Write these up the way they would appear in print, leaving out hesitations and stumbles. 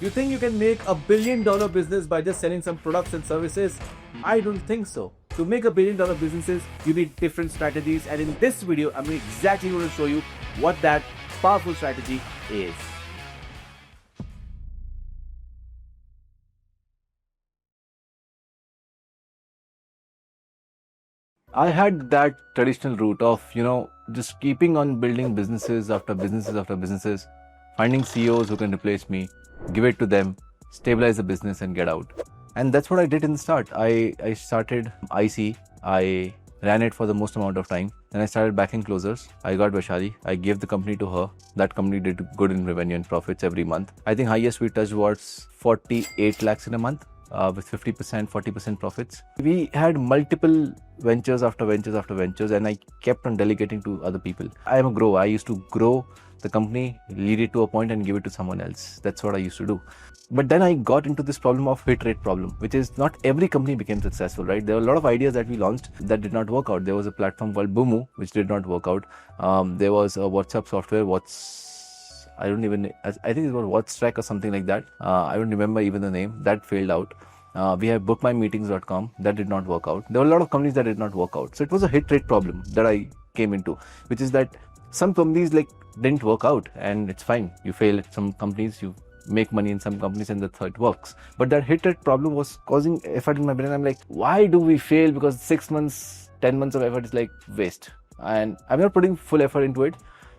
You think you can make $1 billion business by just selling some products and services? I don't think so. To make $1 billion businesses, you need different strategies, and in this video, I'm exactly going to show you what that powerful strategy is. I had that traditional route of, just keeping on building businesses after businesses after businesses, finding CEOs who can replace me, give it to them, stabilize the business and get out. And that's what I did in the start. I started IC, I ran it for the most amount of time. Then I started backing closers. I got Vaishali. I gave the company to her. That company did good in revenue and profits every month. I think highest we touched was 48 lakhs in a month. With 50%, 40% profits. We had multiple ventures after ventures after ventures, and I kept on delegating to other people. I am a grower. I used to grow the company, lead it to a point and give it to someone else. That's what I used to do. But then I got into this problem of hit rate problem, which is not every company became successful, right? There were a lot of ideas that we launched that did not work out. There was a platform called Boomoo, which did not work out. There was a WhatsApp software, I think it was WhatsApp or something like that. I don't remember even the name. That failed out. We have bookmymeetings.com. That did not work out. There were a lot of companies that did not work out. So it was a hit rate problem that I came into, which is that some companies didn't work out, and it's fine. You fail at some companies, you make money in some companies, and that's how it works. But that hit rate problem was causing effort in my brain. I'm like, why do we fail? Because 6 months, 10 months of effort is like waste. And I'm not putting full effort into it.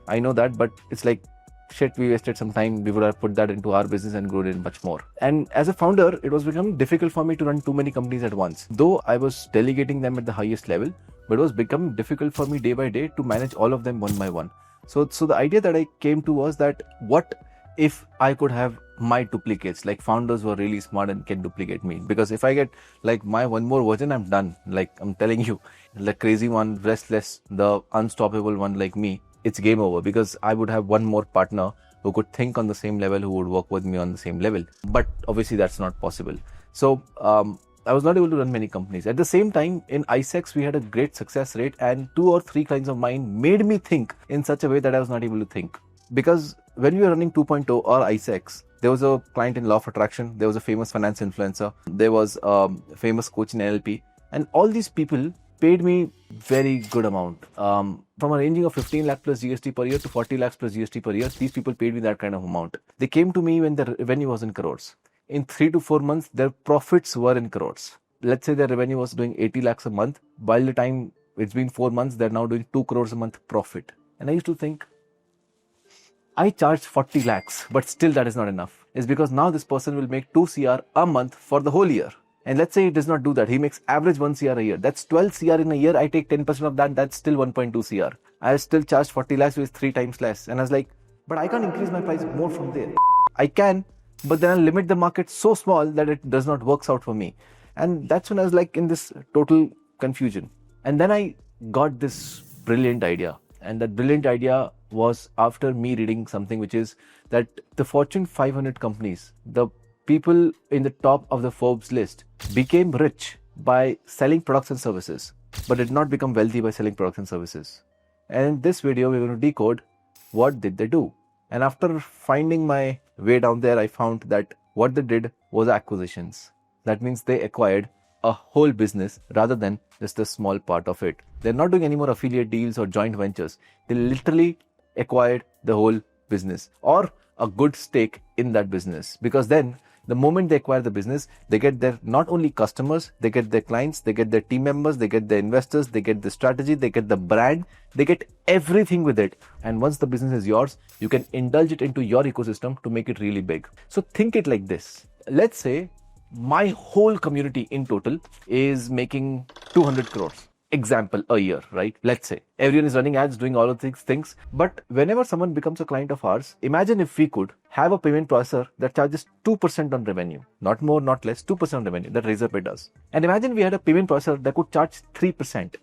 I know that, but it's like, shit, we wasted some time. We would have put that into our business and grown it much more. And as a founder, it was becoming difficult for me to run too many companies at once. Though I was delegating them at the highest level, but it was becoming difficult for me day by day to manage all of them one by one. So the idea that I came to was that what if I could have my duplicates, like founders who are really smart and can duplicate me? Because if I get like my one more version, I'm done. Like I'm telling you, the crazy one, restless, the unstoppable one like me, it's game over, because I would have one more partner who could think on the same level, who would work with me on the same level. But obviously that's not possible. So I was not able to run many companies. At the same time, in ISEX, we had a great success rate, and 2 or 3 clients of mine made me think in such a way that I was not able to think. Because when we were running 2.0 or ISEX, there was a client in law of attraction, there was a famous finance influencer, there was a famous coach in NLP, and all these people paid me very good amount. From a ranging of 15 lakh plus GST per year to 40 lakhs plus GST per year, these people paid me that kind of amount. They came to me when the revenue was in crores. In 3 to 4 months, their profits were in crores. Let's say their revenue was doing 80 lakhs a month. By the time it's been 4 months, they're now doing 2 crores a month profit. And I used to think, I charged 40 lakhs, but still that is not enough. It's because now this person will make 2 CR a month for the whole year. And let's say he does not do that. He makes average 1 CR a year. That's 12 CR in a year. I take 10% of that. That's still 1.2 CR. I still charged 40 lakhs, which is 3 times less. And I was like, but I can't increase my price more from there. I can, but then I'll limit the market so small that it does not work out for me. And that's when I was like in this total confusion. And then I got this brilliant idea. And that brilliant idea was after me reading something, which is that the Fortune 500 companies, the people in the top of the Forbes list, became rich by selling products and services, but did not become wealthy by selling products and services. And in this video, we're going to decode what did they do. And after finding my way down there, I found that what they did was acquisitions. That means they acquired a whole business rather than just a small part of it. They're not doing any more affiliate deals or joint ventures. They literally acquired the whole business or a good stake in that business, because then the moment they acquire the business, they get their not only customers, they get their clients, they get their team members, they get their investors, they get the strategy, they get the brand, they get everything with it. And once the business is yours, you can indulge it into your ecosystem to make it really big. So think it like this. Let's say my whole community in total is making 200 crores. Example, a year, right? Let's say everyone is running ads, doing all of these things. But whenever someone becomes a client of ours, imagine if we could have a payment processor that charges 2% on revenue, not more, not less, 2% on revenue that Razorpay does. And imagine we had a payment processor that could charge 3%,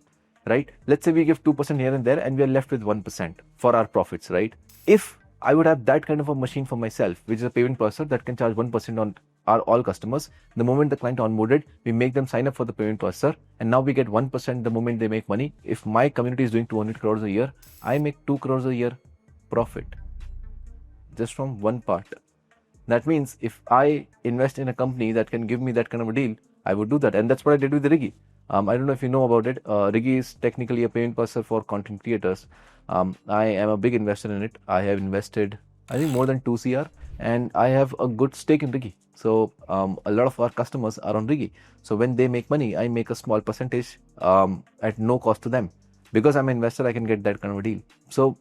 right? Let's say we give 2% here and there and we are left with 1% for our profits, right? If I would have that kind of a machine for myself, which is a payment processor that can charge 1% on our all customers. The moment the client onboarded, we make them sign up for the payment processor, and now we get 1% the moment they make money. If my community is doing 200 crores a year, I make 2 crores a year profit just from one part. That means if I invest in a company that can give me that kind of a deal, I would do that. And that's what I did with Riggy. I don't know if you know about it. Riggy is technically a payment processor for content creators. I am a big investor in it. I have invested, I think, more than 2 CR, and I have a good stake in Riggy. So a lot of our customers are on Riggy. So when they make money, I make a small percentage at no cost to them. Because I'm an investor, I can get that kind of a deal. So,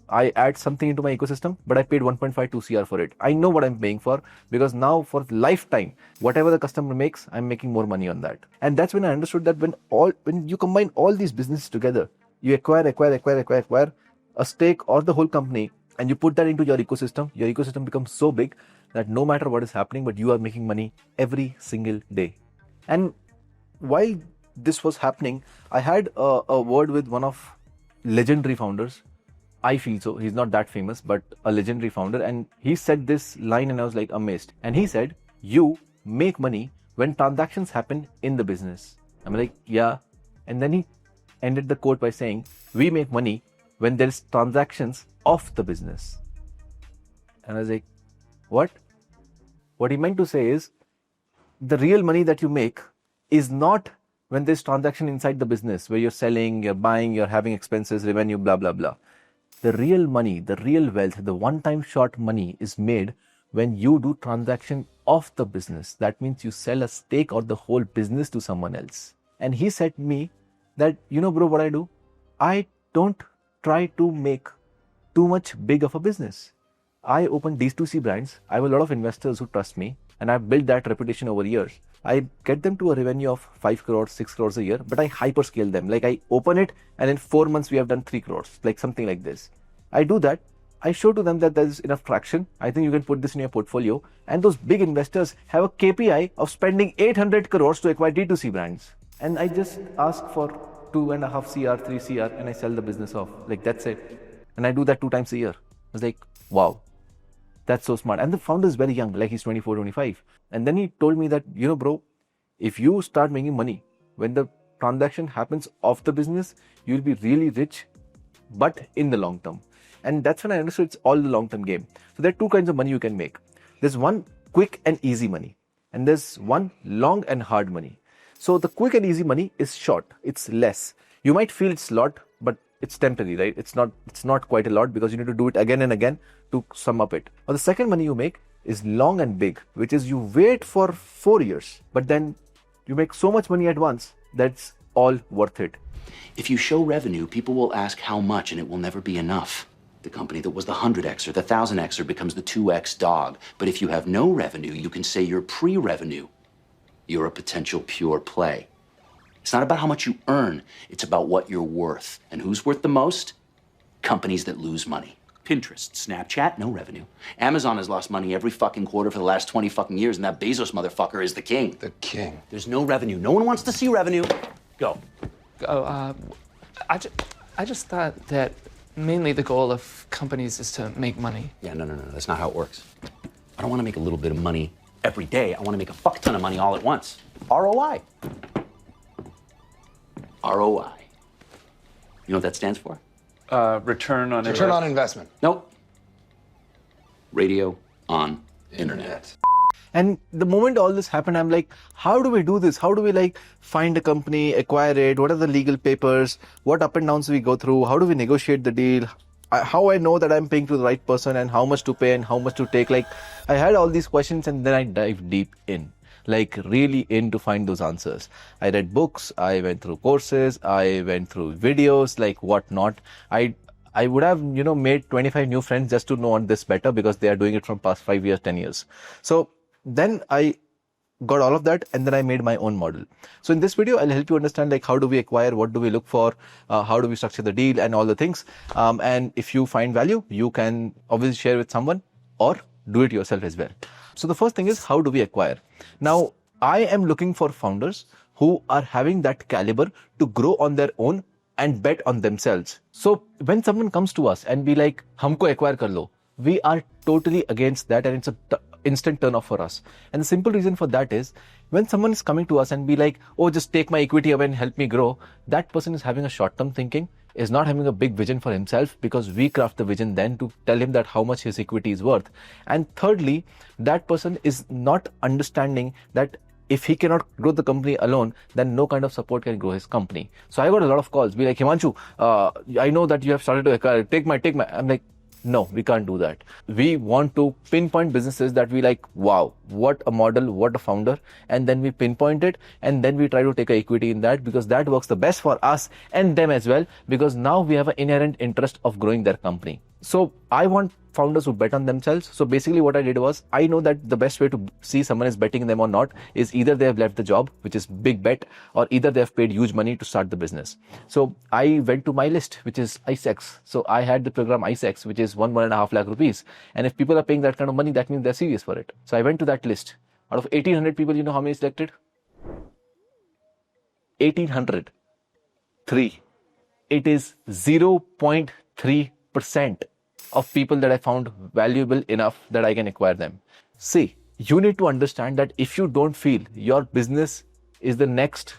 I add something into my ecosystem, but I paid 1.52 CR for it. I know what I'm paying for, because now for lifetime, whatever the customer makes, I'm making more money on that. And that's when I understood that when you combine all these businesses together, you acquire a stake or the whole company, and you put that into your ecosystem becomes so big that no matter what is happening, but you are making money every single day. And while this was happening, I had a word with one of legendary founders. I feel so. He's not that famous, but a legendary founder. And he said this line and I was like amazed. And he said, you make money when transactions happen in the business. I'm like, yeah. And then he ended the quote by saying, we make money when there's transactions of the business. And I was like, what? What he meant to say is, the real money that you make is not when there's transaction inside the business where you're selling, you're buying, you're having expenses, revenue, blah, blah, blah. The real money, the real wealth, the one-time short money is made when you do transaction of the business. That means you sell a stake or the whole business to someone else. And he said to me that, bro, what I do? I don't try to make too much big of a business. I open these 2C brands. I have a lot of investors who trust me, and I've built that reputation over years. I get them to a revenue of 5 crores, 6 crores a year, but I hyperscale them. Like I open it and in 4 months we have done 3 crores, like something like this. I do that. I show to them that there's enough traction. I think you can put this in your portfolio. And those big investors have a KPI of spending 800 crores to acquire D2C brands. And I just ask for 2.5 CR, 3 CR, and I sell the business off. Like that's it. And I do that 2 times a year. I was like, wow. That's so smart. And the founder is very young, like he's 24, 25. And then he told me that, bro, if you start making money, when the transaction happens off the business, you'll be really rich, but in the long term. And that's when I understood it's all the long term game. So there are 2 kinds of money you can make. There's one quick and easy money, and there's one long and hard money. So the quick and easy money is short, it's less. You might feel it's a lot, but it's temporary, right? It's not quite a lot because you need to do it again and again to sum up it. Or the second money you make is long and big, which is you wait for 4 years, but then you make so much money at once that's all worth it. If you show revenue, people will ask how much, and it will never be enough. The company that was the 100Xer, the 1000Xer becomes the 2X dog. But if you have no revenue, you can say you're pre-revenue. You're a potential pure play. It's not about how much you earn, it's about what you're worth. And who's worth the most? Companies that lose money. Pinterest, Snapchat, no revenue. Amazon has lost money every fucking quarter for the last 20 fucking years, and that Bezos motherfucker is the king. The king. There's no revenue. No one wants to see revenue. Go. I just thought that mainly the goal of companies is to make money. Yeah, no. That's not how it works. I don't want to make a little bit of money every day. I want to make a fuck ton of money all at once. ROI. ROI. You know what that stands for? Return on investment. Nope. Radio on internet. And the moment all this happened, I'm like, how do we do this? How do we find a company, acquire it? What are the legal papers? What up and downs do we go through? How do we negotiate the deal? How I know that I'm paying to the right person and how much to pay and how much to take? I had all these questions, and then I dive deep in, really in to find those answers. I read books, I went through courses, I went through videos, whatnot. I would have, made 25 new friends just to know this better because they are doing it from past 5 years, 10 years. So then I got all of that, and then I made my own model. So in this video, I'll help you understand how do we acquire, what do we look for, how do we structure the deal and all the things. And if you find value, you can obviously share with someone or do it yourself as well. So the first thing is, how do we acquire? Now, I am looking for founders who are having that caliber to grow on their own and bet on themselves. So when someone comes to us and be like, humko acquire kar lo, we are totally against that, and it's a instant turn off for us. And the simple reason for that is, when someone is coming to us and be like, oh, just take my equity away and help me grow, that person is having a short-term thinking is not having a big vision for himself, because we craft the vision then to tell him that how much his equity is worth. And thirdly, that person is not understanding that if he cannot grow the company alone, then no kind of support can grow his company. So I got a lot of calls, be like, Himanshu, I know that you have started to take my. I'm like, no, we can't do that. We want to pinpoint businesses that we like, wow, what a model, what a founder. And then we pinpoint it, and then we try to take equity in that, because that works the best for us and them as well, because now we have an inherent interest of growing their company. So I want founders who bet on themselves. So basically what I did was, I know that the best way to see someone is betting them or not is either they have left the job, which is big bet, or either they have paid huge money to start the business. So I went to my list, which is ICEX. So I had the program ICEX, which is 1.5 lakh rupees. And if people are paying that kind of money, that means they're serious for it. So I went to that list. Out of 1,800 people, you know how many selected? 1,800. 3. It is 0.3% of people that I found valuable enough that I can acquire them. See, you need to understand that if you don't feel your business is the next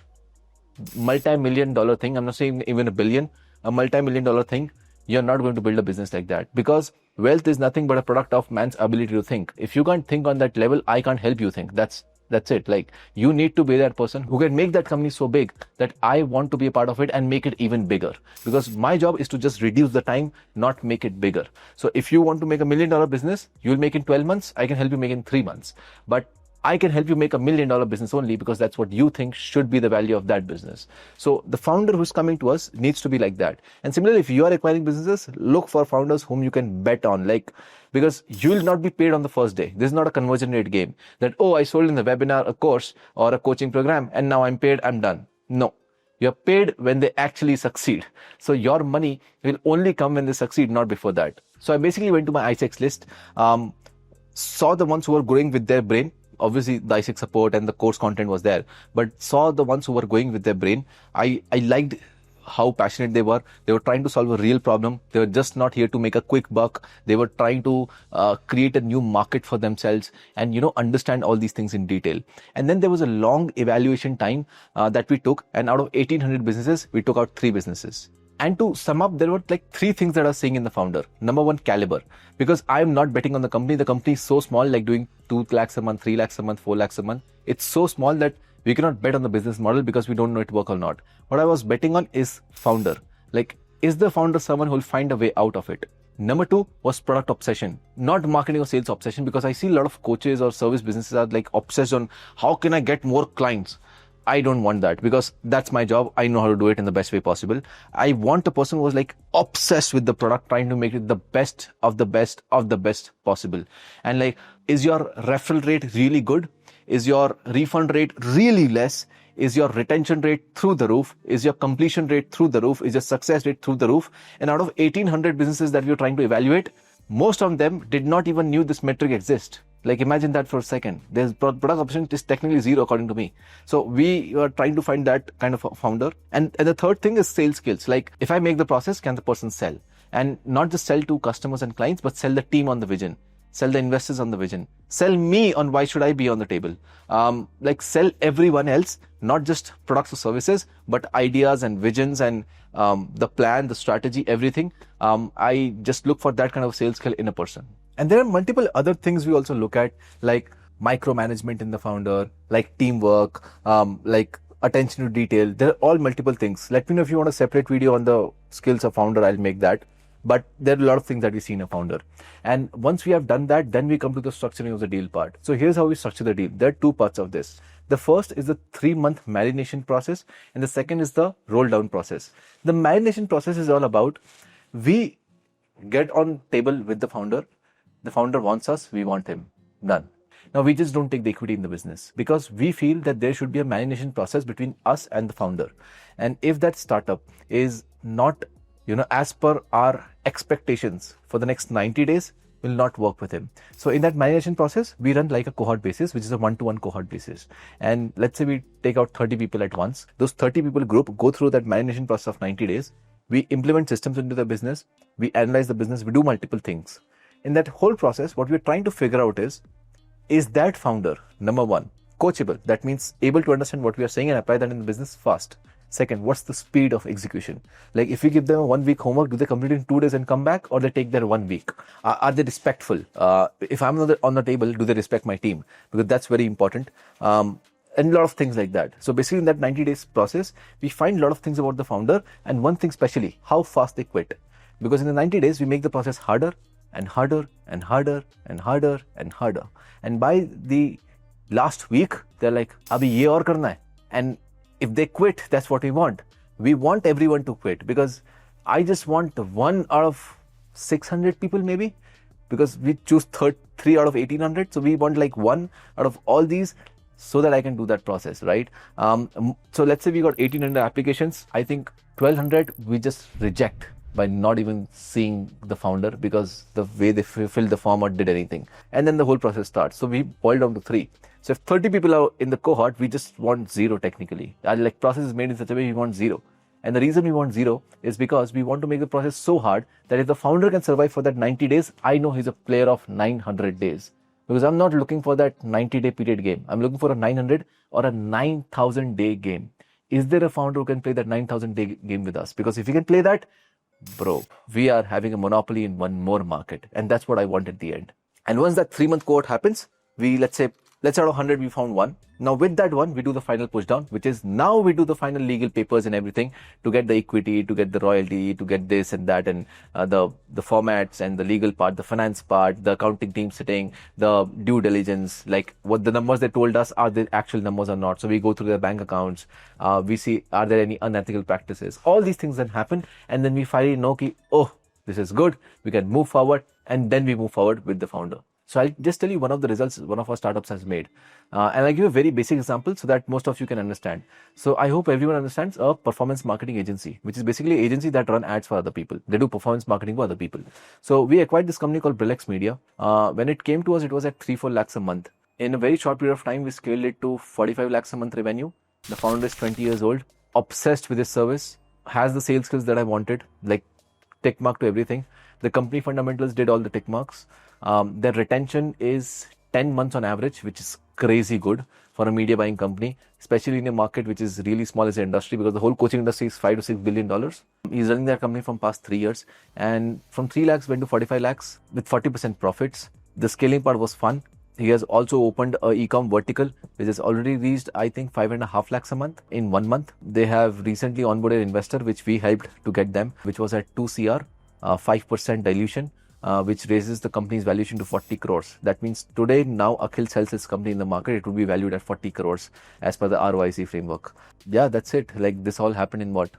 multi-million dollar thing, I'm not saying even a billion, a multi-million dollar thing, you're not going to build a business like that, because wealth is nothing but a product of man's ability to think. If you can't think on that level, I can't help you think. That's it. Like, you need to be that person who can make that company so big that I want to be a part of it and make it even bigger. Because my job is to just reduce the time, not make it bigger. So if you want to make $1 million business, you'll make in 12 months. I can help you make in 3 months. But I can help you make $1 million business only because that's what you think should be the value of that business. So the founder who's coming to us needs to be like that. And similarly, if you are acquiring businesses, look for founders whom you can bet on, because you will not be paid on the first day. This is not a conversion rate game that, oh, I sold in the webinar a course or a coaching program and now I'm paid, I'm done. No, you're paid when they actually succeed. So your money will only come when they succeed, not before that. So I basically went to my ICEX list, saw the ones who were growing with their brain. Obviously, the ICEX support and the course content was there, but saw the ones who were going with their brain. I liked how passionate they were. They were trying to solve a real problem. They were just not here to make a quick buck. They were trying to create a new market for themselves and, understand all these things in detail. And then there was a long evaluation time that we took. And out of 1,800 businesses, we took out 3 businesses. And to sum up, there were 3 things that I was seeing in the founder. Number 1, caliber. Because I'm not betting on the company. The company is so small, like doing 2 lakhs a month, 3 lakhs a month, 4 lakhs a month. It's so small that we cannot bet on the business model because we don't know it work or not. What I was betting on is founder. Is the founder someone who will find a way out of it? Number 2 was product obsession, not marketing or sales obsession, because I see a lot of coaches or service businesses are obsessed on how can I get more clients. I don't want that because that's my job. I know how to do it in the best way possible. I want a person who was obsessed with the product, trying to make it the best of the best of the best possible. And is your referral rate really good? Is your refund rate really less? Is your retention rate through the roof? Is your completion rate through the roof? Is your success rate through the roof? And out of 1,800 businesses that we were trying to evaluate, most of them did not even knew this metric exists. Imagine that for a second. There's product option is technically 0 according to me. So we are trying to find that kind of a founder. And the third thing is sales skills. If I make the process, can the person sell? And not just sell to customers and clients, but sell the team on the vision. Sell the investors on the vision. Sell me on why should I be on the table. Sell everyone else, not just products or services, but ideas and visions and the plan, the strategy, everything. I just look for that kind of sales skill in a person. And there are multiple other things we also look at, like micromanagement in the founder, like teamwork, like attention to detail. There are all multiple things. Let me know if you want a separate video on the skills of founder, I'll make that. But there are a lot of things that we see in a founder. And once we have done that, then we come to the structuring of the deal part. So here's how we structure the deal. There are 2 parts of this. The first is the 3-month marination process. And the second is the roll down process. The marination process is all about, we get on table with the founder. The founder wants us, we want him. Done. Now, we just don't take the equity in the business because we feel that there should be a marination process between us and the founder. And if that startup is not, as per our expectations for the next 90 days, will not work with him. So in that marination process, we run like a cohort basis, which is a 1-to-1 cohort basis. And let's say we take out 30 people at once. Those 30 people group go through that marination process of 90 days. We implement systems into the business. We analyze the business. We do multiple things. In that whole process, what we're trying to figure out is that founder, number 1, coachable? That means able to understand what we are saying and apply that in the business fast. Second, what's the speed of execution? Like if we give them a 1 week homework, do they complete it in 2 days and come back, or they take their 1 week? Are they respectful? If I'm on the table, do they respect my team? Because that's very important. And a lot of things like that. So basically in that 90 days process, we find a lot of things about the founder, and one thing especially, how fast they quit. Because in the 90 days, we make the process harder and harder and harder and harder and harder. And by the last week, they're like, abhi ye aur karna hai. And if they quit, that's what we want. We want everyone to quit, because I just want 1 out of 600 people maybe, because we choose 3 out of 1800. So we want like 1 out of all these, so that I can do that process, right? So let's say we got 1800 applications. I think 1200 we just reject by not even seeing the founder, because the way they filled the form or did anything. And then the whole process starts. So we boil down to 3. So if 30 people are in the cohort, we just want 0 technically. Our like process is made in such a way we want 0. And the reason we want 0 is because we want to make the process so hard that if the founder can survive for that 90 days, I know he's a player of 900 days. Because I'm not looking for that 90-day period game. I'm looking for a 900 or a 9,000-day game. Is there a founder who can play that 9,000-day game with us? Because if he can play that, bro, we are having a monopoly in one more market. And that's what I want at the end. And once that 3-month cohort happens, let's say out of 100, we found 1. Now with that 1, we do the final push down, which is now we do the final legal papers and everything to get the equity, to get the royalty, to get this and that, and the formats and the legal part, the finance part, the accounting team sitting, the due diligence, like what the numbers they told us, are the actual numbers or not. So we go through their bank accounts. We see, are there any unethical practices? All these things then happen. And then we finally know, oh, this is good. We can move forward. And then we move forward with the founder. So I'll just tell you one of the results one of our startups has made. And I'll give you a very basic example so that most of you can understand. So I hope everyone understands a performance marketing agency, which is basically an agency that run ads for other people. They do performance marketing for other people. So we acquired this company called Brelex Media. When it came to us, it was at 3-4 lakhs a month. In a very short period of time, we scaled it to 45 lakhs a month revenue. The founder is 20 years old, obsessed with his service, has the sales skills that I wanted, like tick mark to everything. The company fundamentals did all the tick marks. Their retention is 10 months on average, which is crazy good for a media buying company, especially in a market which is really small as an industry, because the whole coaching industry is $5 to $6 billion. He's running their company from past 3 years, and from 3 lakhs went to 45 lakhs with 40% profits. The scaling part was fun. He has also opened a e-com vertical, which has already reached, I think, 5.5 lakhs a month in 1 month. They have recently onboarded an investor, which we helped to get them, which was at 2 CR, 5% dilution, which raises the company's valuation to 40 crores. That means today, now Akhil sells his company in the market, it would be valued at 40 crores as per the ROIC framework. Yeah, that's it. Like this all happened in what,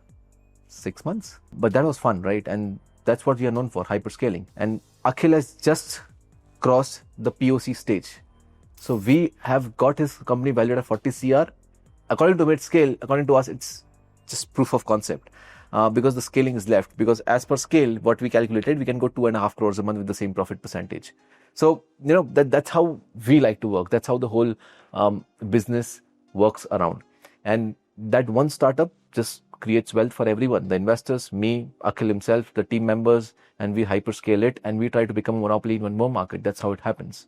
6 months? But that was fun, right? And that's what we are known for, hyperscaling. And Akhil has just crossed the POC stage. So we have got his company valued at 40 CR. According to mid-scale, according to us, it's just proof of concept. Because the scaling is left. Because as per scale, what we calculated, we can go 2.5 crores a month with the same profit percentage. So, that's how we like to work. That's how the whole business works around. And that one startup just creates wealth for everyone. The investors, me, Akhil himself, the team members, and we hyperscale it, and we try to become a monopoly in one more market. That's how it happens.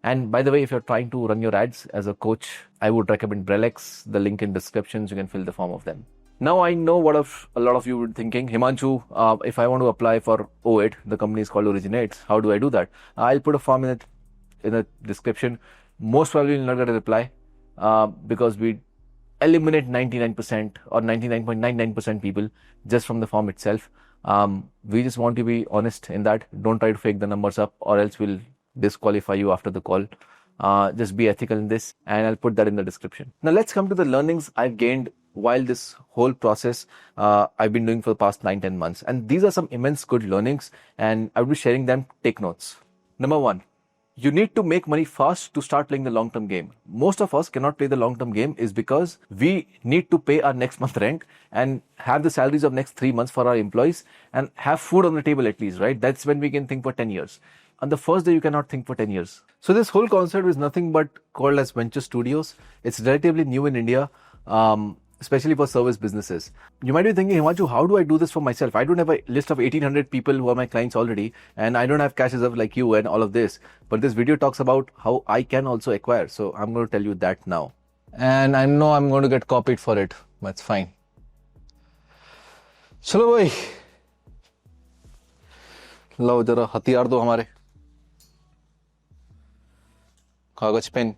And by the way, if you're trying to run your ads as a coach, I would recommend Brelex. The link in descriptions, you can fill the form of them. Now I know what a lot of you were thinking, Himanshu, if I want to apply for O8, the company is called Originates, how do I do that? I'll put a form in the description. Most probably you'll not get a reply because we eliminate 99% or 99.99% people just from the form itself. We just want to be honest in that. Don't try to fake the numbers up, or else we'll disqualify you after the call. Just be ethical in this, and I'll put that in the description. Now let's come to the learnings I've gained while this whole process I've been doing for the past 9-10 months. And these are some immense good learnings, and I will be sharing them. Take notes. Number 1, you need to make money fast to start playing the long-term game. Most of us cannot play the long-term game is because we need to pay our next month rent and have the salaries of next 3 months for our employees and have food on the table at least, right? That's when we can think for 10 years. On the first day, you cannot think for 10 years. So this whole concept is nothing but called as venture studios. It's relatively new in India. Especially for service businesses. You might be thinking, Himanshu, how do I do this for myself? I don't have a list of 1800 people who are my clients already, and I don't have cash reserve like you and all of this. But this video talks about how I can also acquire. So I'm going to tell you that now. And I know I'm going to get copied for it, but it's fine. चलो भाई, लो जरा हथियार दो हमारे, कागज pen.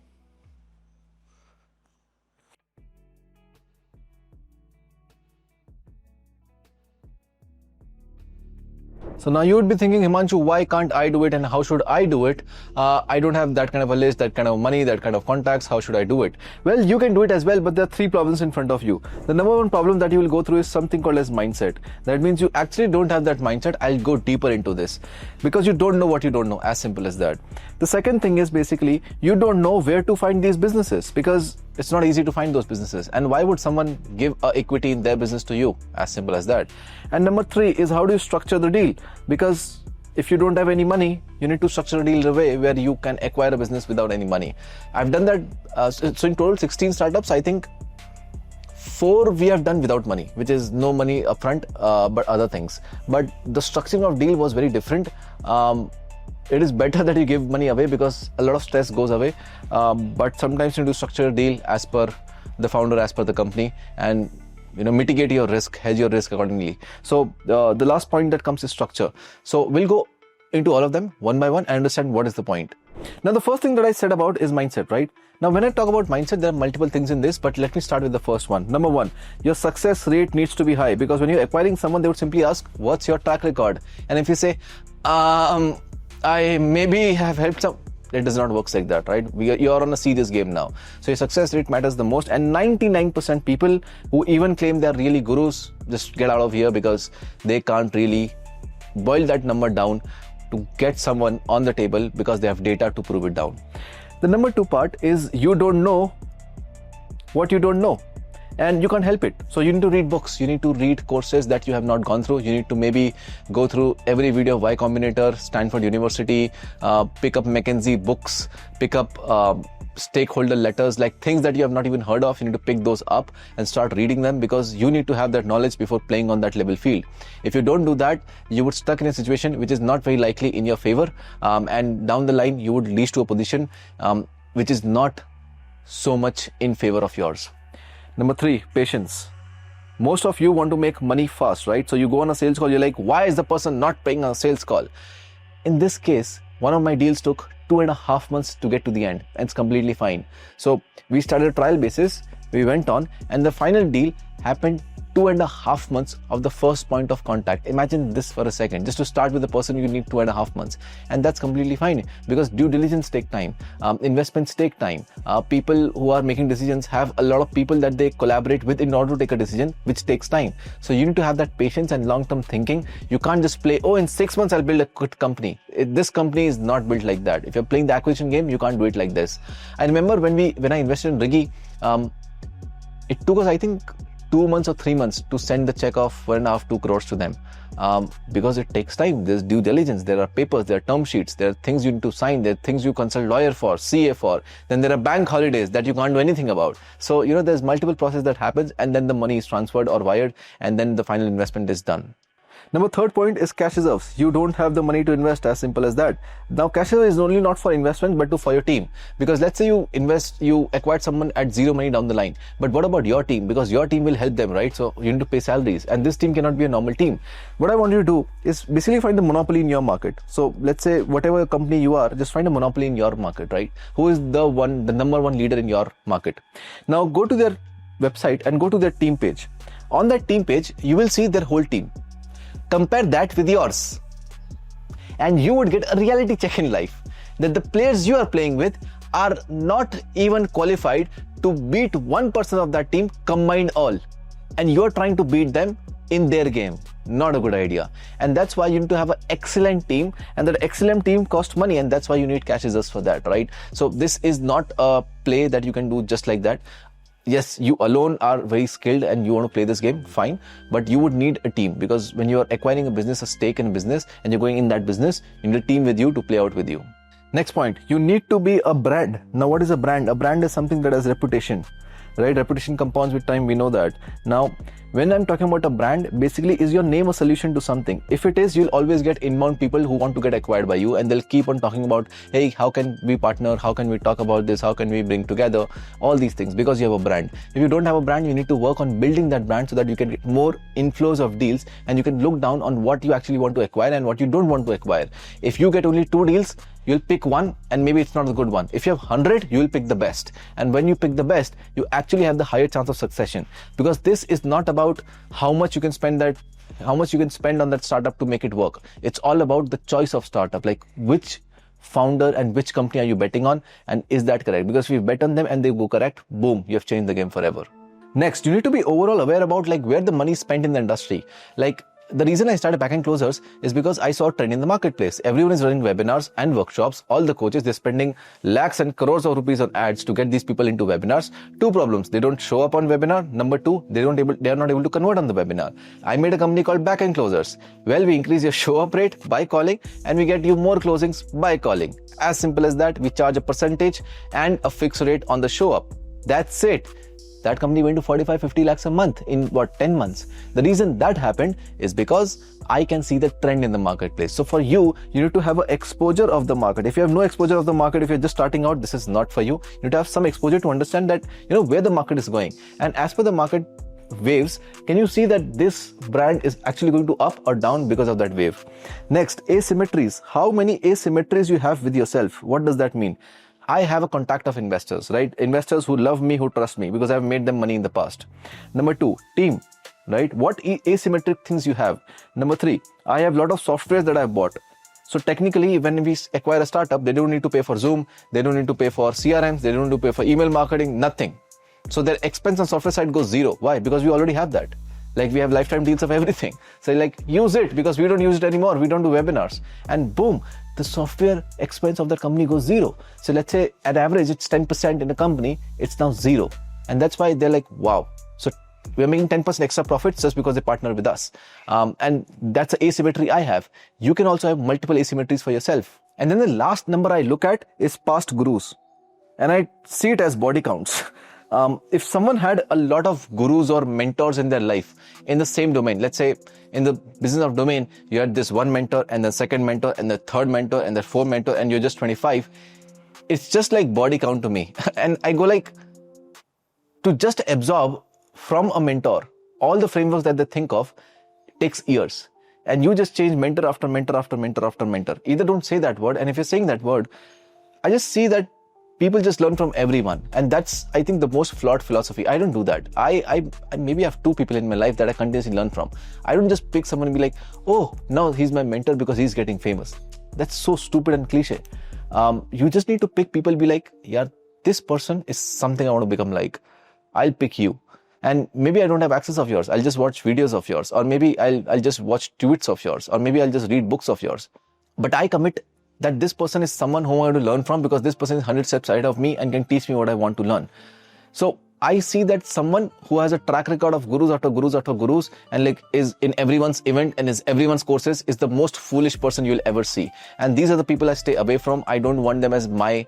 So now you would be thinking, Himanshu, why can't I do it and how should I do it? I don't have that kind of a list, that kind of money, that kind of contacts. How should I do it? Well, you can do it as well, but there are three problems in front of you. The number one problem that you will go through is something called as mindset. That means you actually don't have that mindset. I'll go deeper into this because you don't know what you don't know, as simple as that. The second thing is basically you don't know where to find these businesses because it's not easy to find those businesses. And why would someone give equity in their business to you? As simple as that. And number three is how do you structure the deal? Because if you don't have any money, you need to structure a deal in a way where you can acquire a business without any money. I've done that. So in total 16 startups, I think 4 we have done without money, which is no money upfront, but other things. But the structuring of deal was very different. It is better that you give money away because a lot of stress goes away. But sometimes you need to structure a deal as per the founder, as per the company, and mitigate your risk, hedge your risk accordingly. So the last point that comes is structure. So we'll go into all of them one by one and understand what is the point. Now the first thing that I said about is mindset, right? Now when I talk about mindset, there are multiple things in this, but let me start with the first one. Number one, your success rate needs to be high because when you're acquiring someone, they would simply ask, what's your track record? And if you say, I maybe have helped some, it does not work like that, right? You're on a serious game now. So your success rate matters the most, and 99% people who even claim they're really gurus just get out of here because they can't really boil that number down to get someone on the table because they have data to prove it down. The number two part is you don't know what you don't know. And you can't help it. So you need to read books. You need to read courses that you have not gone through. You need to maybe go through every video of Y Combinator, Stanford University, pick up McKinsey books, pick up stakeholder letters, like things that you have not even heard of. You need to pick those up and start reading them because you need to have that knowledge before playing on that level field. If you don't do that, you would stuck in a situation which is not very likely in your favor. And down the line, you would lead to a position which is not so much in favor of yours. Number three, patience. Most of you want to make money fast, right? So you go on a sales call, you're like, why is the person not paying a sales call? In this case, one of my deals took 2.5 months to get to the end, and it's completely fine. So we started a trial basis, we went on, and the final deal happened 2.5 months of the first point of contact. Imagine this for a second. Just to start with the person, you need 2.5 months. And that's completely fine because due diligence take time. Investments take time. People who are making decisions have a lot of people that they collaborate with in order to take a decision, which takes time. So you need to have that patience and long-term thinking. You can't just play, oh, in 6 months, I'll build a good company. This company is not built like that. If you're playing the acquisition game, you can't do it like this. I remember when I invested in Rigi, it took us, I think, 2 months or 3 months to send the check of 1.5-2 crores to them because it takes time. There's due diligence, there are papers, there are term sheets, there are things you need to sign, there are things you consult lawyer for, CA for, then there are bank holidays that you can't do anything about. So there's multiple process that happens, and then the money is transferred or wired, and then the final investment is done. Number third point is cash reserves. You don't have the money to invest, as simple as that. Now, cash reserve is only not for investment, but for your team. Because let's say you acquired someone at zero money down the line. But what about your team? Because your team will help them, right? So you need to pay salaries. And this team cannot be a normal team. What I want you to do is basically find the monopoly in your market. So let's say whatever company you are, just find a monopoly in your market, right? Who is the number one leader in your market? Now go to their website and go to their team page. On that team page, you will see their whole team. Compare that with yours, and you would get a reality check in life that the players you are playing with are not even qualified to beat 1% of that team combined all, and you're trying to beat them in their game. Not a good idea. And that's why you need to have an excellent team, and that excellent team costs money, and that's why you need cash reserves for that, right? So this is not a play that you can do just like that. Yes, you alone are very skilled and you want to play this game, fine. But you would need a team because when you are acquiring a business, a stake in a business, and you're going in that business, you need a team with you to play out with you. Next point, you need to be a brand. Now, what is a brand? A brand is something that has reputation, right? Reputation compounds with time, we know that. Now, When I'm talking about a brand, basically is your name a solution to something? If it is, you'll always get inbound people who want to get acquired by you, and they'll keep on talking about, hey, how can we partner? How can we talk about this? How can we bring together? All these things, because you have a brand. If you don't have a brand, you need to work on building that brand so that you can get more inflows of deals, and you can look down on what you actually want to acquire and what you don't want to acquire. If you get only 2 deals, you'll pick one, and maybe it's not a good one. If you have 100, you will pick the best. And when you pick the best, you actually have the higher chance of succession, because this is not about how much you can spend on that startup to make it work. It's all about the choice of startup, like which founder and which company are you betting on, and is that correct? Because if you bet on them and they go correct, boom, you have changed the game forever. Next, you need to be overall aware about like where the money is spent in the industry. Like, the reason I started Packing Closers is because I saw a trend in the marketplace. Everyone is running webinars and workshops. All the coaches, they're spending lakhs and crores of rupees on ads to get these people into webinars. 2 problems. They don't show up on webinar. Number 2, they are not able to convert on the webinar. I made a company called Packing Closers. Well, we increase your show up rate by calling, and we get you more closings by calling. As simple as that. We charge a percentage and a fixed rate on the show up. That's it. That company went to 45-50 lakhs a month in 10 months. The reason that happened is because I can see the trend in the marketplace. So for you need to have an exposure of the market. If you have no exposure of the market, if you're just starting out, this is not for you. You need to have some exposure to understand that, where the market is going. And as per the market waves, can you see that this brand is actually going to up or down because of that wave? Next, asymmetries. How many asymmetries you have with yourself? What does that mean? I have a contact of investors, right? Investors who love me, who trust me, because I've made them money in the past. Number 2, team, right? What asymmetric things you have? Number 3, I have a lot of softwares that I've bought. So technically, when we acquire a startup, they don't need to pay for Zoom, they don't need to pay for CRMs, they don't need to pay for email marketing, nothing. So their expense on software side goes zero. Why? Because we already have that. Like, we have lifetime deals of everything. So like, use it, because we don't use it anymore. We don't do webinars. And boom, the software expense of that company goes zero. So let's say at average, it's 10% in a company, it's now zero. And that's why they're like, wow. So we're making 10% extra profits just because they partner with us. And that's an asymmetry I have. You can also have multiple asymmetries for yourself. And then the last number I look at is past gurus. And I see it as body counts. If someone had a lot of gurus or mentors in their life in the same domain, let's say in the business of domain, you had this one mentor and the second mentor and the third mentor and the fourth mentor, and you're just 25, it's just like body count to me. And I go like, to just absorb from a mentor all the frameworks that they think of takes years. And you just change mentor after mentor after mentor after mentor. Either don't say that word, and if you're saying that word, I just see that people just learn from everyone. And that's, I think, the most flawed philosophy. I don't do that. I maybe have 2 people in my life that I continuously learn from. I don't just pick someone and be like, oh, now he's my mentor because he's getting famous. That's so stupid and cliche. You just need to pick people, be like, yeah, this person is something I want to become like. I'll pick you. And maybe I don't have access of yours. I'll just watch videos of yours. Or maybe I'll just watch tweets of yours. Or maybe I'll just read books of yours. But I commit that this person is someone whom I want to learn from, because this person is 100 steps ahead of me and can teach me what I want to learn. So I see that someone who has a track record of gurus after gurus after gurus, and like is in everyone's event and is everyone's courses, is the most foolish person you'll ever see. And these are the people I stay away from. I don't want them as my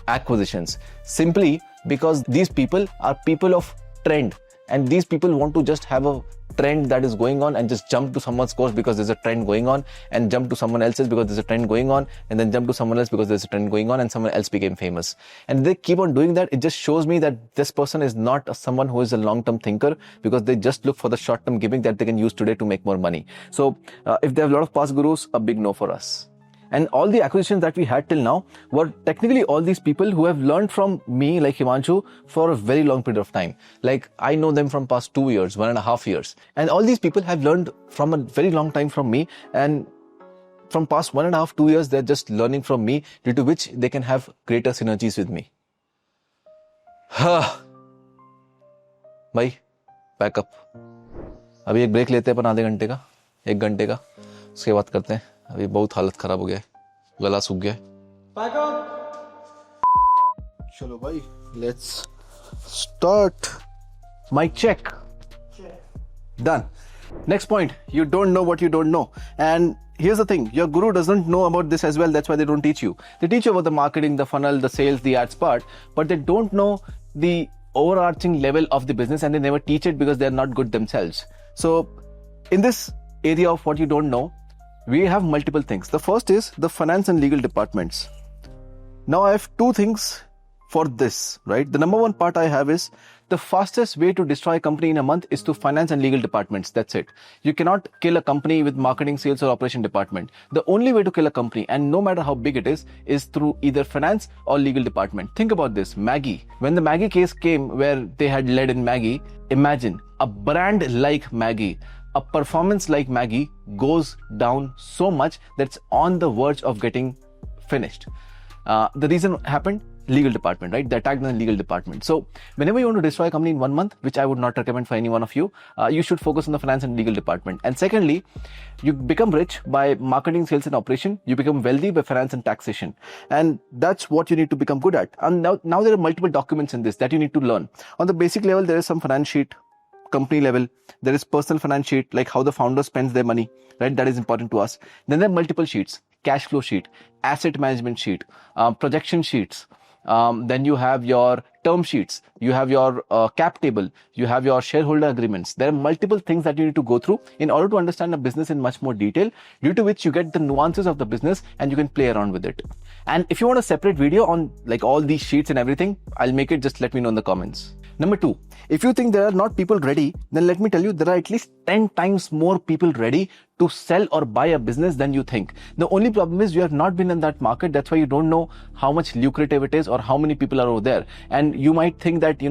acquisitions, simply because these people are people of trend, and these people want to just have a trend that is going on and just jump to someone's course because there's a trend going on, and jump to someone else's because there's a trend going on, and then jump to someone else because there's a trend going on and someone else became famous. And they keep on doing that. It just shows me that this person is not someone who is a long-term thinker, because they just look for the short-term gimmick that they can use today to make more money. So if they have a lot of past gurus, a big no for us. And all the acquisitions that we had till now were technically all these people who have learned from me, like Himanshu, for a very long period of time. Like, I know them from past 2 years, 1.5 years. And all these people have learned from a very long time from me. And from past 1.5, 2 years, they're just learning from me, due to which they can have greater synergies with me. भाई, back up. अभी एक break लेते हैं अपन आधे घंटे का, 1 घंटे का, उसके बाद करते हैं. अभी बहुत हालत खराब हो गया है, गला सूख गया है. चलो भाई, let's start. Mic check. Done. Next point, you don't know what you don't know. And here's the thing, your guru doesn't know about this as well. That's why they don't teach you. They teach you about the marketing, the funnel, the sales, the ads part, but they don't know the overarching level of the business and they never teach it because they're not good themselves. So in this area of what you don't know, we have multiple things. The first is the finance and legal departments. Now I have two things for this, right? The number one part I have is the fastest way to destroy a company in a month is to finance and legal departments. That's it. You cannot kill a company with marketing, sales or operation department. The only way to kill a company, and no matter how big it is through either finance or legal department. Think about this, Maggie. When the Maggie case came where they had lead in Maggie, imagine a brand like Maggie, a performance like Maggie goes down so much that's on the verge of getting finished. The reason happened, legal department, right? They attacked the legal department. So whenever you want to destroy a company in 1 month, which I would not recommend for any one of you, you should focus on the finance and legal department. And secondly, you become rich by marketing, sales and operation. You become wealthy by finance and taxation. And that's what you need to become good at. And now there are multiple documents in this that you need to learn. On the basic level, there is some finance sheet. Company level, there is personal finance sheet, like how the founder spends their money, right? That is important to us. Then there are multiple sheets, cash flow sheet, asset management sheet, projection sheets. Then you have your term sheets, you have your cap table, you have your shareholder agreements. There are multiple things that you need to go through in order to understand a business in much more detail, due to which you get the nuances of the business and you can play around with it. And if you want a separate video on like all these sheets and everything, I'll make it. Just let me know in the comments. Number two, if you think there are not people ready, then let me tell you, there are at least 10 times more people ready to sell or buy a business than you think. The only problem is you have not been in that market. That's why you don't know how much lucrative it is or how many people are over there. And you might think that,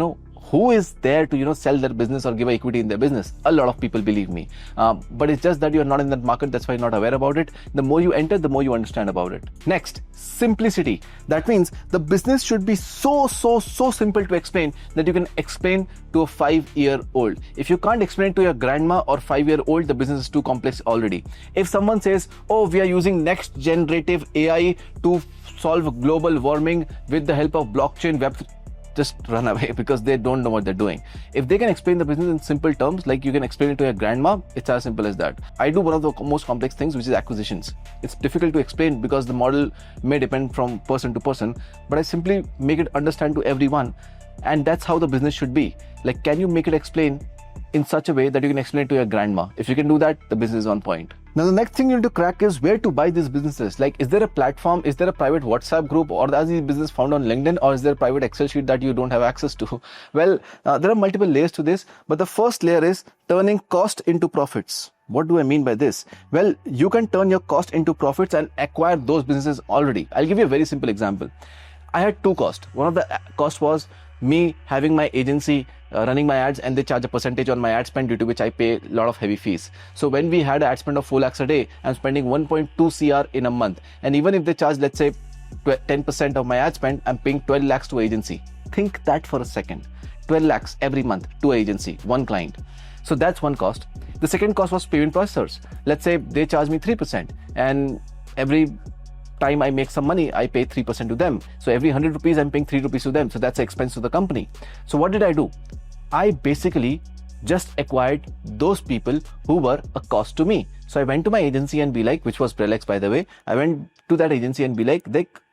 who is there to, sell their business or give equity in their business? A lot of people, believe me. But it's just that you're not in that market. That's why you're not aware about it. The more you enter, the more you understand about it. Next, simplicity. That means the business should be so simple to explain that you can explain to a 5-year-old. If you can't explain it to your grandma or 5-year-old, the business is too complex already. If someone says, oh, we are using next generative AI to solve global warming with the help of blockchain, web, just run away, because they don't know what they're doing. If they can explain the business in simple terms, like you can explain it to your grandma, it's as simple as that. I do one of the most complex things, which is acquisitions. It's difficult to explain because the model may depend from person to person, but I simply make it understand to everyone. And that's how the business should be. Like, can you make it explain in such a way that you can explain it to your grandma? If you can do that, the business is on point. Now, the next thing you need to crack is where to buy these businesses. Like, is there a platform? Is there a private WhatsApp group? Or is this business found on LinkedIn? Or is there a private Excel sheet that you don't have access to? Well, there are multiple layers to this. But the first layer is turning cost into profits. What do I mean by this? Well, you can turn your cost into profits and acquire those businesses already. I'll give you a very simple example. I had two costs. One of the costs was me having my agency running my ads, and they charge a percentage on my ad spend, due to which I pay a lot of heavy fees. So when we had an ad spend of 4 lakhs a day, I'm spending 1.2 CR in a month. And even if they charge, let's say 10% of my ad spend, I'm paying 12 lakhs to agency. Think that for a second. 12 lakhs every month to agency, one client. So that's one cost. The second cost was payment processors. Let's say they charge me 3%, and every time I make some money, I pay 3% to them. So every 100 rupees, I'm paying 3 rupees to them. So that's an expense to the company. So what did I do? I basically just acquired those people who were a cost to me. So I went to my agency and be like, which was Brelex, by the way. I went to that agency and be like,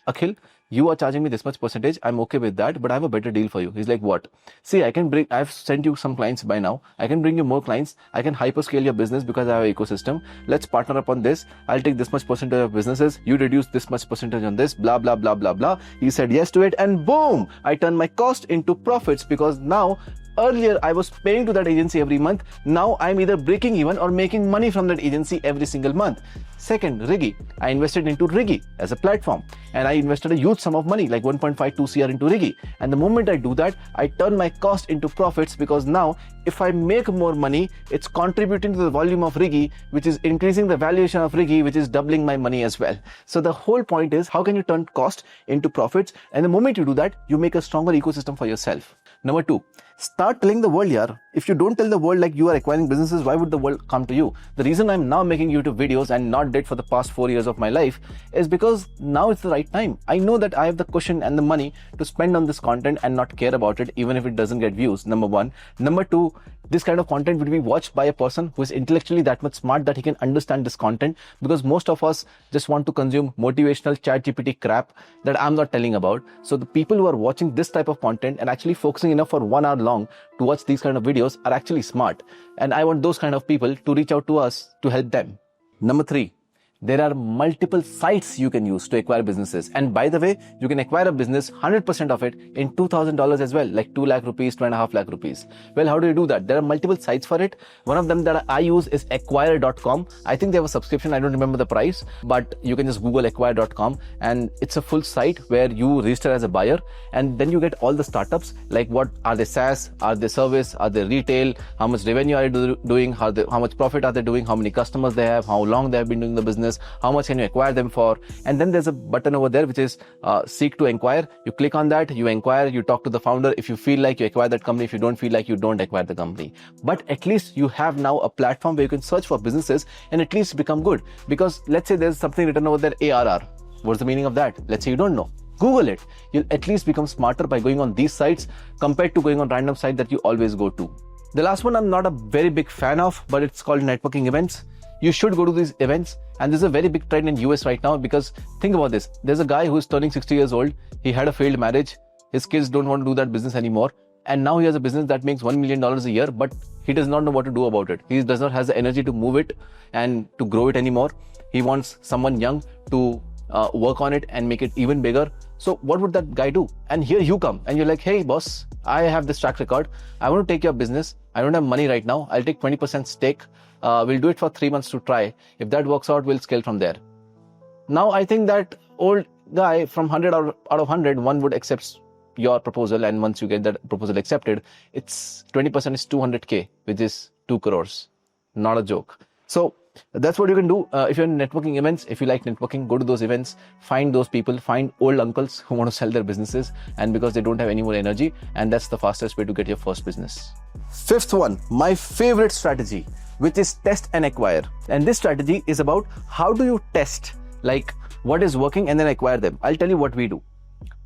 Akhil, you are charging me this much percentage. I'm okay with that, but I have a better deal for you. He's like, what? See, I've sent you some clients by now. I can bring you more clients. I can hyperscale your business because I have an ecosystem. Let's partner up on this. I'll take this much percentage of businesses. You reduce this much percentage on this, blah, blah, blah, blah, blah. He said yes to it, and boom, I turned my cost into profits, because now, earlier I was paying to that agency every month. Now I'm either breaking even or making money from that agency every single month. Second, Riggy. I invested into Riggy as a platform, and I invested a huge sum of money, like 1.52 CR into Riggy. And the moment I do that, I turn my cost into profits, because now if I make more money, it's contributing to the volume of Riggy, which is increasing the valuation of Riggy, which is doubling my money as well. So the whole point is, how can you turn cost into profits? And the moment you do that, you make a stronger ecosystem for yourself. Number two, Start telling the world, yaar. If you don't tell the world like you are acquiring businesses, why would the world come to you? The reason I'm now making YouTube videos and not did for the past 4 years of my life is because now it's the right time. I know that I have the cushion and the money to spend on this content and not care about it, even if it doesn't get views, number one. Number two, this kind of content will be watched by a person who is intellectually that much smart that he can understand this content, because most of us just want to consume motivational ChatGPT crap that I'm not telling about. So the people who are watching this type of content and actually focusing enough for 1 hour long to watch these kind of videos are actually smart. And I want those kind of people to reach out to us to help them. Number three, there are multiple sites you can use to acquire businesses. And by the way, you can acquire a business, 100% of it in $2,000 as well, like 2 lakh rupees, 2.5 lakh rupees. Well, how do you do that? There are multiple sites for it. One of them that I use is acquire.com. I think they have a subscription. I don't remember the price, but you can just Google acquire.com and it's a full site where you register as a buyer. And then you get all the startups, like what are they SaaS, are they service, are they retail, how much revenue are they doing, how much profit are they doing, how many customers they have, how long they have been doing the business, how much can you acquire them for. And then there's a button over there which is seek to inquire. You click on that, you inquire, you talk to the founder. If you feel like you acquire that company, if you don't feel like, you don't acquire the company. But at least you have now a platform where you can search for businesses and at least become good. Because let's say there's something written over there, ARR. What's the meaning of that? Let's say you don't know. Google it. You'll at least become smarter by going on these sites compared to going on random sites that you always go to. The last one I'm not a very big fan of, but it's called networking events. You should go to these events, and there's a very big trend in US right now, because think about this. There's a guy who's turning 60 years old. He had a failed marriage. His kids don't want to do that business anymore. And now he has a business that makes $1 million a year, but he does not know what to do about it. He does not have the energy to move it and to grow it anymore. He wants someone young to work on it and make it even bigger. So what would that guy do? And here you come and you're like, hey boss, I have this track record. I want to take your business. I don't have money right now. I'll take 20% stake. We'll do it for 3 months to try. If that works out, we'll scale from there. Now I think that old guy, from 100 out of 100, one would accept your proposal. And once you get that proposal accepted, it's 20% is 200K, which is 2 crores. Not a joke. So that's what you can do. If you're in networking events, if you like networking, go to those events, find those people, find old uncles who want to sell their businesses, and because they don't have any more energy, and that's the fastest way to get your first business. Fifth one, my favorite strategy, which is test and acquire. And this strategy is about how do you test, like what is working, and then acquire them. I'll tell you what we do.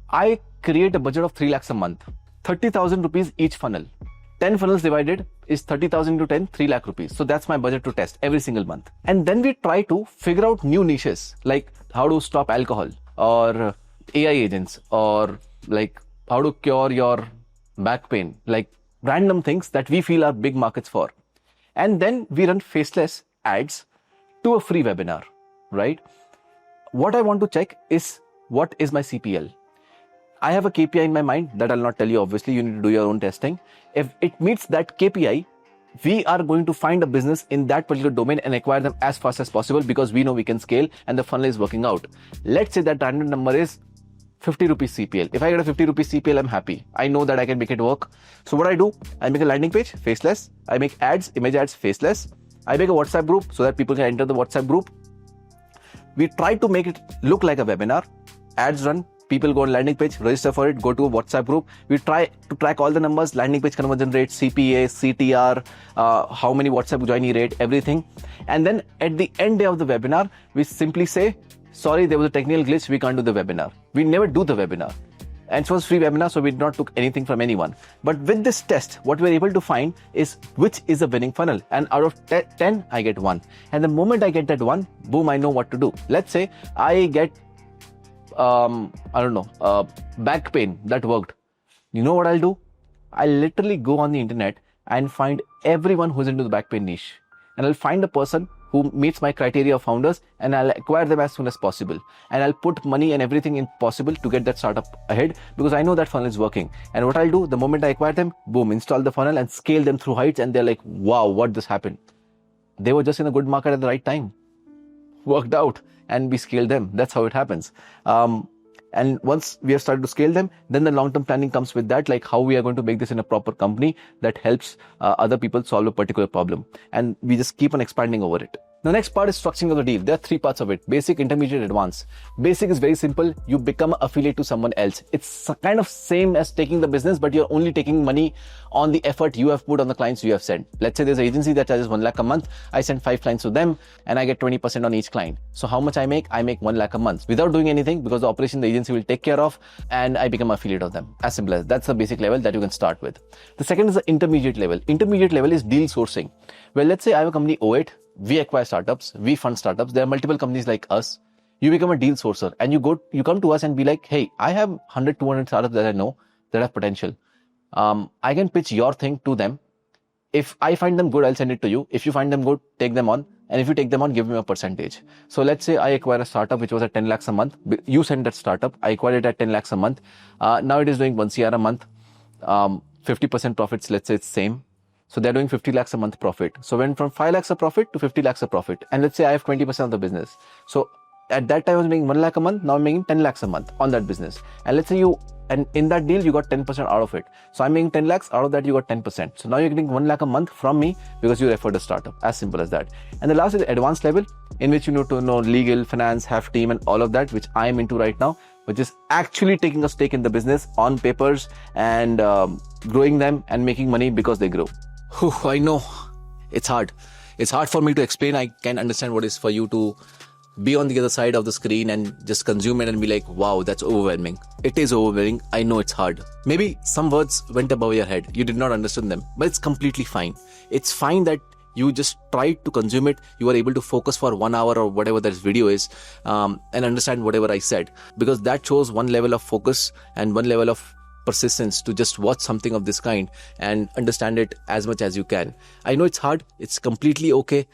I create a budget of 3 lakhs a month, 30,000 rupees each funnel. 10 funnels divided is 30,000 to 10, 3 lakh rupees. So that's my budget to test every single month. And then we try to figure out new niches, like how to stop alcohol, or AI agents, or like how to cure your back pain, like random things that we feel are big markets for. And then we run faceless ads to a free webinar, right? What I want to check is, what is my CPL? I have a KPI in my mind that I'll not tell you. Obviously, you need to do your own testing. If it meets that KPI, we are going to find a business in that particular domain and acquire them as fast as possible, because we know we can scale and the funnel is working out. Let's say that random number is 50 rupees CPL. If I get a 50 rupees CPL, I'm happy. I know that I can make it work. So what I do, I make a landing page, faceless. I make ads, image ads, faceless. I make a WhatsApp group so that people can enter the WhatsApp group. We try to make it look like a webinar. Ads run. People go on landing page, register for it, go to a WhatsApp group. We try to track all the numbers, landing page conversion rate, CPA, CTR, how many WhatsApp joinee rate, everything. And then at the end of the webinar, we simply say, sorry, there was a technical glitch, we can't do the webinar. We never do the webinar. And it was free webinar, so we did not took anything from anyone. But with this test, what we're able to find is which is a winning funnel. And out of 10, I get 1. And the moment I get that 1, boom, I know what to do. Let's say I get back pain that worked. You know what I'll do? I'll literally go on the internet and find everyone who's into the back pain niche. And I'll find a person who meets my criteria of founders, and I'll acquire them as soon as possible. And I'll put money and everything in possible to get that startup ahead, because I know that funnel is working. And what I'll do, the moment I acquire them, boom, install the funnel and scale them through heights. And they're like, wow, what just happened? They were just in a good market at the right time. Worked out. And we scale them. That's how it happens. And once we have started to scale them, then the long-term planning comes with that, like how we are going to make this in a proper company that helps other people solve a particular problem. And we just keep on expanding over it. The next part is structuring of the deal. There are 3 parts of it: basic, intermediate, advanced. Basic is very simple. You become affiliate to someone else. It's kind of same as taking the business, but you're only taking money on the effort you have put on the clients you have sent. Let's say there's an agency that charges 1 lakh a month. I send 5 clients to them and I get 20% on each client. So how much I make? I make 1 lakh a month without doing anything, because the operation the agency will take care of, and I become affiliate of them. As simple as that's the basic level that you can start with. The second is the intermediate level. Intermediate level is deal sourcing. Well, let's say I have a company O8. We acquire startups, we fund startups. There are multiple companies like us. You become a deal sourcer and you come to us and be like, hey, I have 100, 200 startups that I know that have potential. I can pitch your thing to them. If I find them good, I'll send it to you. If you find them good, take them on. And if you take them on, give me a percentage. So let's say I acquire a startup which was at 10 lakhs a month. You send that startup. I acquired it at 10 lakhs a month. Now it is doing 1 CR a month. 50% profits, let's say it's same. So they're doing 50 lakhs a month profit. So went from 5 lakhs of profit to 50 lakhs of profit. And let's say I have 20% of the business. So at that time I was making 1 lakh a month. Now I'm making 10 lakhs a month on that business. And let's say and in that deal, you got 10% out of it. So I'm making 10 lakhs, out of that you got 10%. So now you're getting 1 lakh a month from me because you referred a startup. As simple as that. And the last is the advanced level, in which you need to know legal, finance, have team and all of that, which I am into right now, which is actually taking a stake in the business on papers and growing them and making money because they grow. I know it's hard. It's hard for me to explain. I can understand what it is for you to be on the other side of the screen and just consume it and be like, wow, that's overwhelming. It is overwhelming. I know it's hard. Maybe some words went above your head. You did not understand them, but it's completely fine. It's fine that you just tried to consume it. You are able to focus for 1 hour or whatever that video is and understand whatever I said, because that shows one level of focus and one level of persistence to just watch something of this kind and understand it as much as you can. I know it's hard. It's completely okay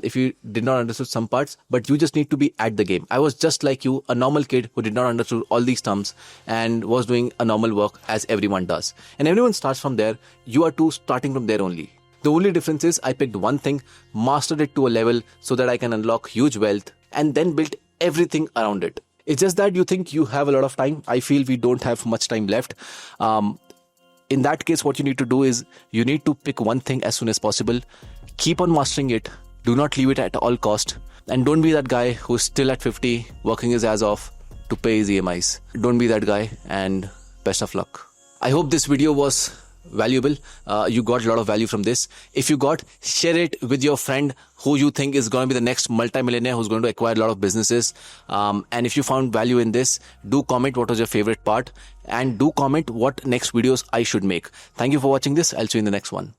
if you did not understand some parts, but you just need to be at the game. I was just like you, a normal kid who did not understand all these terms and was doing a normal work as everyone does. And everyone starts from there. You are too starting from there only. The only difference is I picked one thing, mastered it to a level so that I can unlock huge wealth and then built everything around it. It's just that you think you have a lot of time. I feel we don't have much time left. In that case, what you need to do is you need to pick one thing as soon as possible. Keep on mastering it. Do not leave it at all cost. And don't be that guy who's still at 50, working his ass off to pay his EMIs. Don't be that guy, and best of luck. I hope this video was valuable. You got a lot of value from this. If you got, share it with your friend who you think is going to be the next multimillionaire who's going to acquire a lot of businesses. And if you found value in this, do comment what was your favorite part and do comment what next videos I should make. Thank you for watching this. I'll see you in the next one.